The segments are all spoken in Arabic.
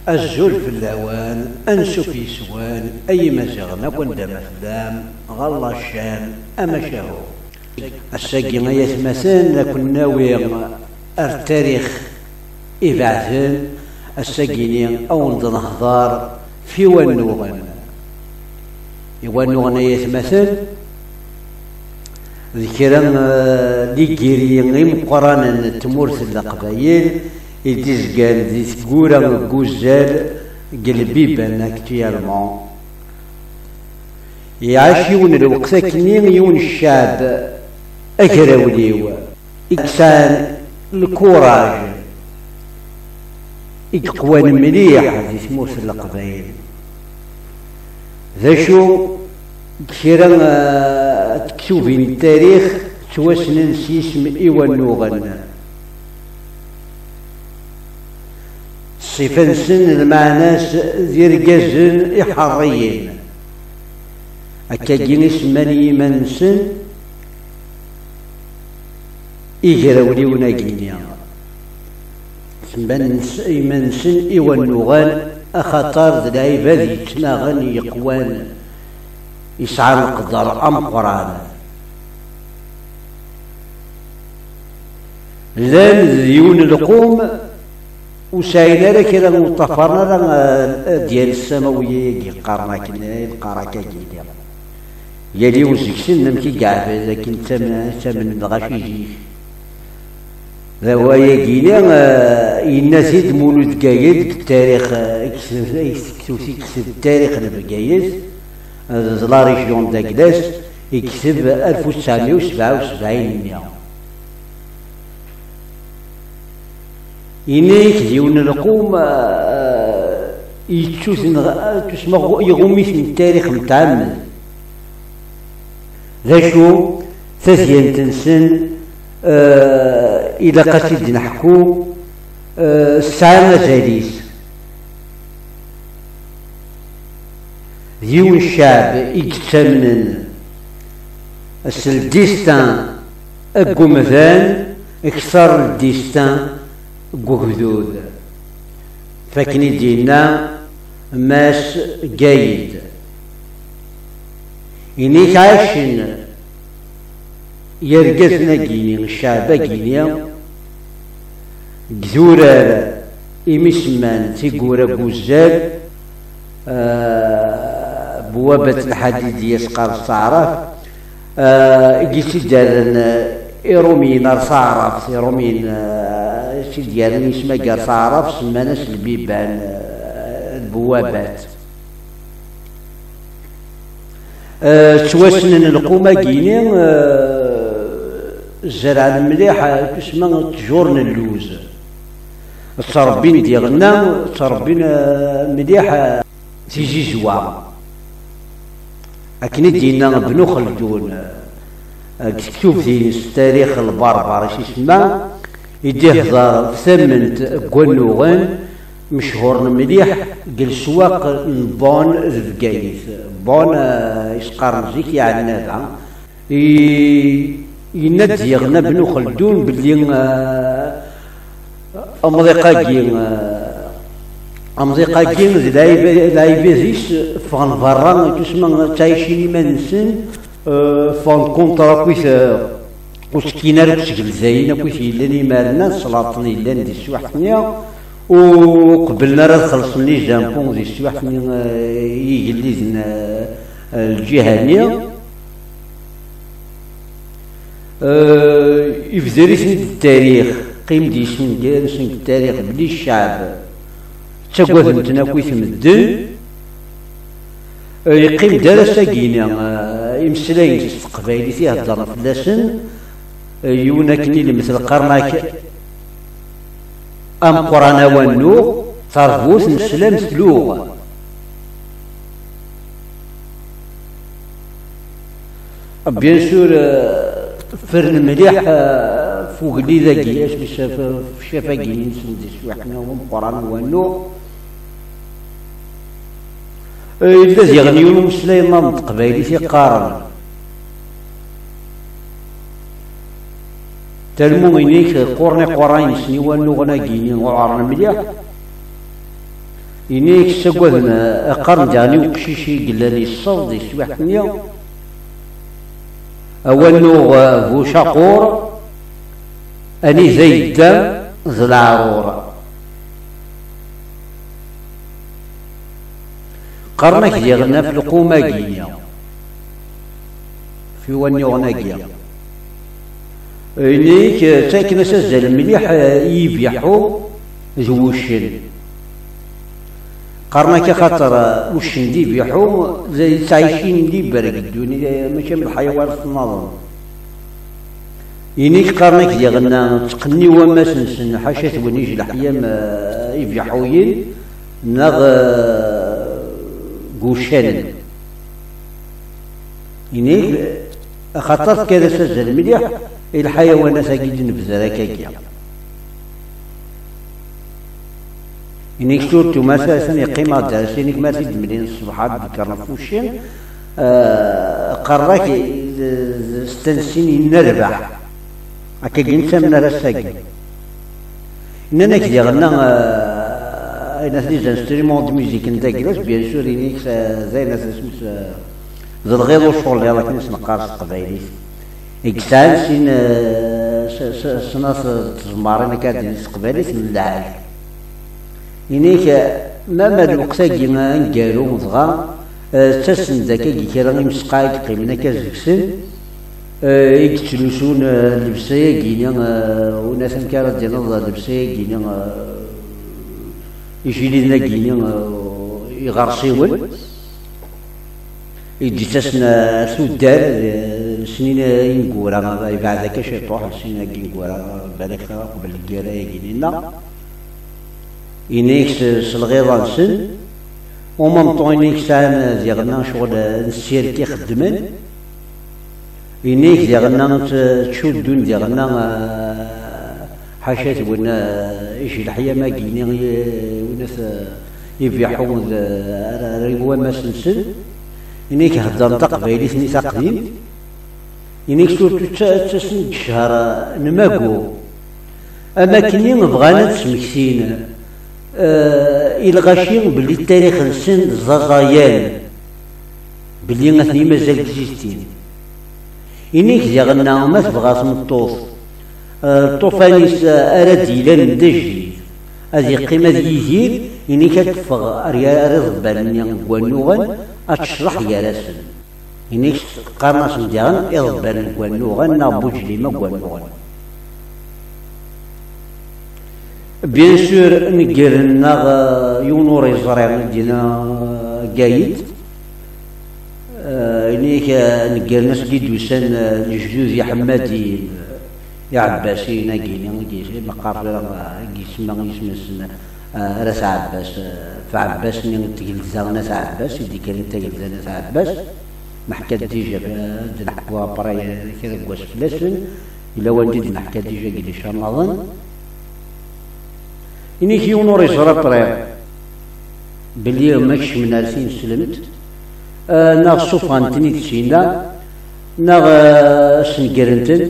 الزول في اللوان أنسو في سوان أي مزغنا كندا مثلام غلا الشام أما شهو الساقي ما يتمثل كنا ناوي التاريخ إبعثن الساقيني أو نهضار في ونوغن يوانوغن يتمثل ذكرا ليكيري مقرانا تمورث القبايل يتزقال ذي ثقورا قوزال قلبيبا اكتيالمون يعيش يون الوقت كنين يون الشعب أكراوليو إكسان الكوراج إقوان مليح ذي ثمورث القبايل ذا شو كيرا تكتوبين التاريخ توسنن سيسم إيوانوغن صفة سن المعناس ذي رقازن إحريين أكاكين اسماني من سن إيجراولي وناقينيا من سن إيوانوغن أخطار ذا العباد يتناغن يقوان يسعى القدر أم قرآن لان ذيون القوم وساينا لك إلى مطفرنا ديال السماوية قارنا كنا القاركة جيدا يلي وزكسن نمكي قاعد لكن ثمن الغشيجي ذوايا كينا ينسيد مولود قايد التاريخ يكتب التاريخ نبقايد لا ريجيون داكلاس يكتب 1977 إنيك ديون القوم تسمى يغمي في التاريخ متعمد ذا شو ثاثيا تنسن إذا قصد نحكو الساعة مزاليس ديون الشعب يكتمنن الديستان أقومثان اكثر الديستان قهدود فكني دينا ماس قايد إنيك عايشين يرقزنا جيني الشعب جينيا قذورة إمسمان تيقورة بوزاد بوابة الحديد يسقر الصعرف قيسي دارن إيرومين أرصعرف إيرومين سيديارن يسمى قار صعرف سماناس البيبان البوابات تواسنن القومة كيني الزرع المليح تسمى تجورن اللوز التربين ديالنا التربين مليح تيجي زوا أكن دينا بنو خلدون كتب في التاريخ البربر شي يسمى يديه ظهر ثمنت قنوغن مشهور مليح قل سواق بون البقايث بون يسقر مزيك يعني هذا يند يغنى بنو خلدون باللي أمضيقا كين لايبيزيس فان فران تسمى تعيشين منسن فان كونترا كويس وسكينة ركسكل زاينة كويس إلاني مالنا سلاطني إلان دي السواحتنيا وقبلنا راه خلصني جامبون دي السواحتنيا يجليزنا الجهانية يفدري سن التاريخ قيم دي سن التاريخ بلي الشعب تقوى تناكوي مدن يقيم دراسة كينا يمسلاين القبايلي فيها الضرب فلاسن يوناكني مثل قرناك أم قرانا والنوغ تربوث نسلام ثلوغ بيان سور فرن مليح فوق لي ذاكي اش شافاكي نسندي شوحنا هم قرانا والنوغ الذي يغنيون مسلم منطق قبايلي في قارن تالمؤمنيك قرني قرين سني والنو غناقيني وعرنا مليح إنيك سقوذ قرن داني وقشيشي قلا لي الصوت يسوح الدنيا أول نوغ بو شاقور أني زي الدم ذو العرورة قرنك ديالنا في القومة كينيا في ونيو ناكيا إنيك ساكن سزل مليح يبيحو زوشن قرنك خاطر وشن دي بيحو زي تعيشين دي برق الدنيا ماشي من الحيوان النظام إنيك قرنك ديالنا تقني وما سنسن حاشا ونيج الحيام يبيحوين نغ قوشان إنيك خاطر كذا سجل مليح الحيوانات أكيد نبذل كاكيا إنيك سورتو مثلا يقيم الدرس إنيك ما تيد مليون الصباح بكرنا فوشين قراك ستنسيني نربح هكا جنسا من راساكي إننا كي غنا ناس لي زانسترومون دو ميوزيك نتا كلاس بيان سور إنيك زي ناس اسمس ذا الغيظ والشغل يلا كنس نقارس قبايليت إكسان سين سناس تزمارين كادين قبايليت من العال إنيك ما الوقتاكي ما نقالو مضغا تسن ذاكا كيرا يمسقايد قيمنا كازكسن يكتلوسون اللبسية كينيا وناس مكارا ديالنا اللبسية كينيا يشيلينا كينيا يغرسيون يجي تسنا سودان سنين ينقورا بعد ذاك شيطوح سنين ينقورا بالك قبل الكرايه كينينا إنيك سلغيضا نسن ومنطو إنيك سان ديالنا شغل نسير كيخدمن إنيك ديالنا تشودون ديالنا حاشا تبونا إيش الحياة ما كيني وناس يبيحون ريبوا ما سنسن إنيك هدرن تقبايلي ثني تقديم إنيك سورتو تسن الشهر نماكو أما كني بغانا تسمكسين الغاشين باللي التاريخ نسن زازايان باللي غاثني مازال كزيستين إنيك ديالنا ما تبغى تمطوط الطوفانيس أراد إلى ندجي هذه قيمة يزيد إنيك تفغ أريا رضبان قوانوغن أتشرح يا راسل إنيك قارناس ديالن إضبان قوانوغن نابوجلي ما قوانوغن بيان سور نقرنا يونور يزرع دينا قايد إنيك نقرنا سديد وسان الجدود يا حمادي يا عباسي ناقيني مقابل يسمى راس عباس فعباس تقلزا ناس عباس يدي كريم تقلزا ناس عباس محكا ديجا نحكوها برايا كذا كواس فلاسن إلا وندي نحكا ديجا قلي رمضان إنيك يونور يصرا برايا بلي ماكش من عرسين سلمت ناغ صوفان تني تسينا ناغ سنكرنتن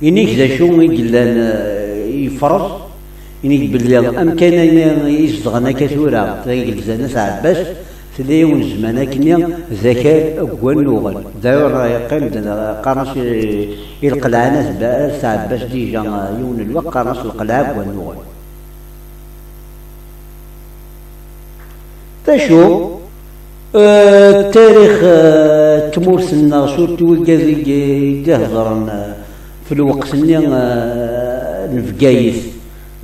إنيك ذا شو يقلان يفرض إنيك بلي أمكان يصدغنا كثورة تقل ناس عباس تلايون زمانا كنيا ذكاء قوانوغن داير يقيم قرنص القلعة ناس باس عباس ديجا يون الوقت قرنص القلعة قوانوغن تشو التاريخ تمورسنا سورتو كازي جهزرن في الوقت اللي نفقايث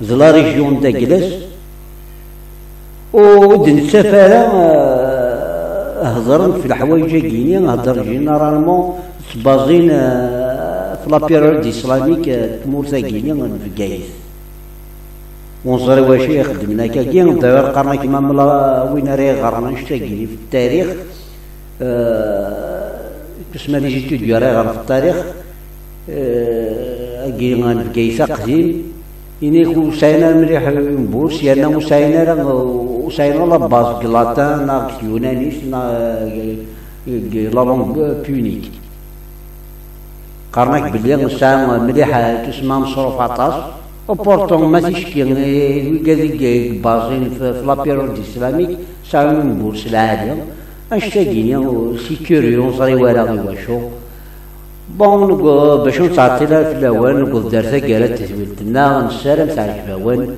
لا ريجيون داكلاس ودن سفارة هضرن في الحوايج كينيا هضر جينيرالمون تبازين في لابيريود اسلاميك تمورسا كينيا نفقايث ونصري واشي يخدمنا كاكي داير قرنا كيما ملا وين راه غرنا نشتاقيني في التاريخ كسما لي جيتو ديال راه في التاريخ كي كيسا قديم إنيك وساينا مليح نبوس يانا وساينا لا باز كلاطان نا يونانيس نا لا لونغ بونيك قرناك بلي نسام مليح تسمى مصروف عطاس وبورتون ما تشكي كذي بازين في لابيرود الإسلاميك ساعة بورس العادية أشتاقيني سيكوريون صاري ولا غيواشو بون باش نتعطي لها في الأول نقول دارتا قالت تزويلتنا نسالم تاع الجباوان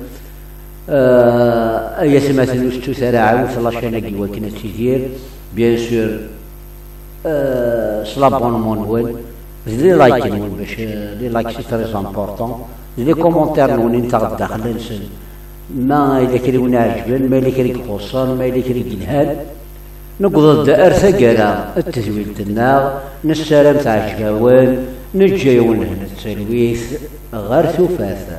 أيا سمات الوستو ثراعي وصلاشانا كيوا كنا تيدير بيان سور سلابونمون وين لي لايك نون باش لي لايك سي تري امبورطون لي كومونتير نون انت داخل نسن ما إلا كريونا عجبن ما إلا كريك خصان ما إلا كريك ينهال نقض أرثا قالا التزويل النار نسالم تاع الجباوان نجايون هنا التلويث غير ثفاثة.